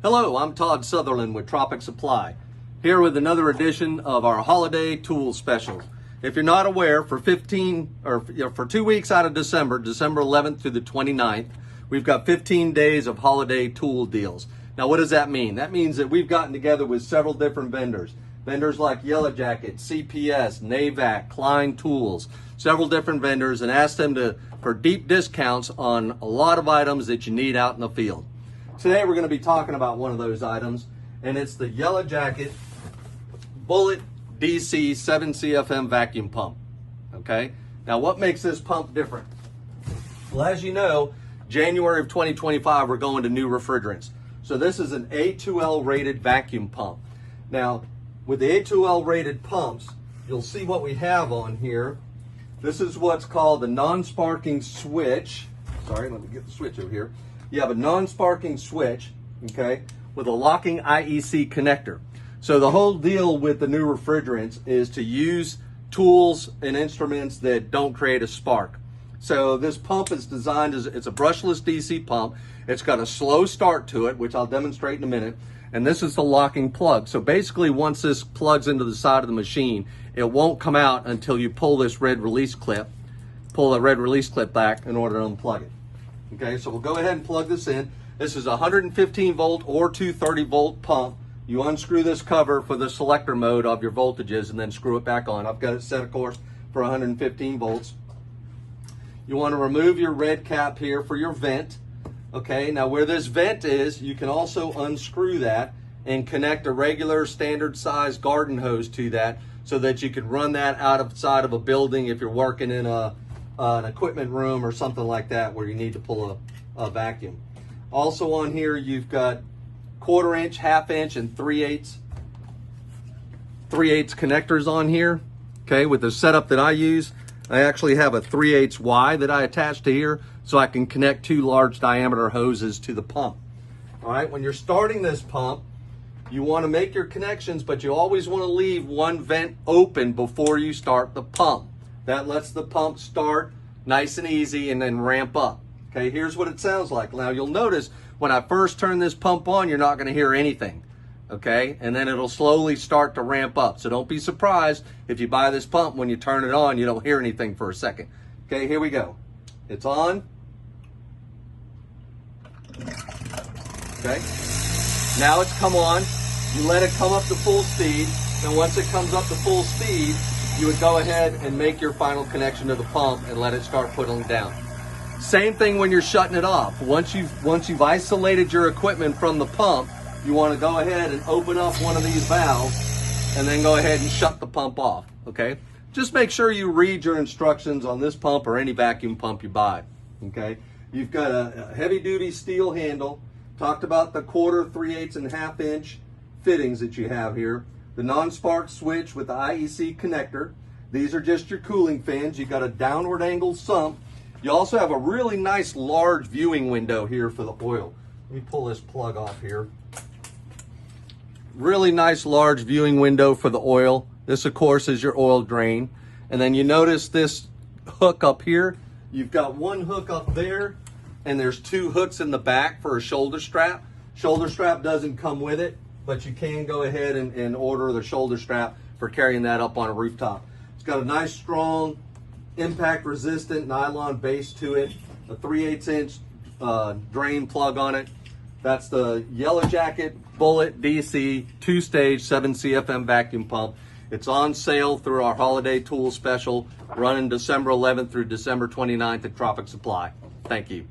Hello, I'm Tod Sutherland with Tropic Supply, here with another edition of our holiday tool specials. If you're not aware, for 2 weeks out of December 11th through the 29th, we've got 15 days of holiday tool deals. Now, what does that mean? That means that we've gotten together with several different vendors like Yellow Jacket, CPS, NAVAC, Klein Tools, several different vendors, and asked them for deep discounts on a lot of items that you need out in the field. Today we're going to be talking about one of those items, and it's the Yellow Jacket Bullet DC 7 CFM vacuum pump. Okay, now what makes this pump different? Well, as you know, January of 2025 we're going to new refrigerants. So this is an A2L rated vacuum pump. Now with the A2L rated pumps, you'll see what we have on here. This is what's called the non-sparking switch. Sorry, let me get the switch over here. You have a non-sparking switch, okay, with a locking IEC connector. So the whole deal with the new refrigerants is to use tools and instruments that don't create a spark. So this pump is designed as, it's a brushless DC pump. It's got a slow start to it, which I'll demonstrate in a minute. And this is the locking plug. So basically once this plugs into the side of the machine, it won't come out until you pull this red release clip, pull the red release clip back in order to unplug it. Okay, so we'll go ahead and plug this in. This is a 115 volt or 230 volt pump. You unscrew this cover for the selector mode of your voltages and then screw it back on. I've got it set, of course, for 115 volts. You want to remove your red cap here for your vent. Okay, now where this vent is, you can also unscrew that and connect a regular standard size garden hose to that so that you can run that outside of a building if you're working in an equipment room or something like that where you need to pull a vacuum. Also on here, you've got 1/4 inch, 1/2 inch, and 3/8 connectors on here. Okay, with the setup that I use, I actually have a 3/8 Y that I attach to here so I can connect 2 large diameter hoses to the pump. All right, when you're starting this pump, you want to make your connections, but you always want to leave one vent open before you start the pump. That lets the pump start nice and easy and then ramp up. Okay, here's what it sounds like. Now you'll notice when I first turn this pump on, you're not going to hear anything. Okay, and then it'll slowly start to ramp up. So don't be surprised if you buy this pump, when you turn it on, you don't hear anything for a second. Okay, here we go. It's on. Okay, now it's come on. You let it come up to full speed. And once it comes up to full speed, you would go ahead and make your final connection to the pump and let it start putting down. Same thing when you're shutting it off. Once you've isolated your equipment from the pump, you want to go ahead and open up one of these valves and then go ahead and shut the pump off. Okay, just make sure you read your instructions on this pump or any vacuum pump you buy. Okay, you've got a heavy duty steel handle. Talked about the 1/4, 3/8, and 1/2 inch fittings that you have here. The non-spark switch with the IEC connector. These are just your cooling fans. You got a downward angled sump. You also have a really nice large viewing window here for the oil. Let me pull this plug off here. Really nice large viewing window for the oil. This, of course, is your oil drain. And then you notice this hook up here. You've got one hook up there, and there's 2 hooks in the back for a shoulder strap. Shoulder strap doesn't come with it, but you can go ahead and order the shoulder strap for carrying that up on a rooftop. It's got a nice, strong, impact resistant nylon base to it, a 3/8 inch drain plug on it. That's the Yellow Jacket Bullet DC 2-stage 7 CFM vacuum pump. It's on sale through our holiday tool special running December 11th through December 29th at Tropic Supply. Thank you.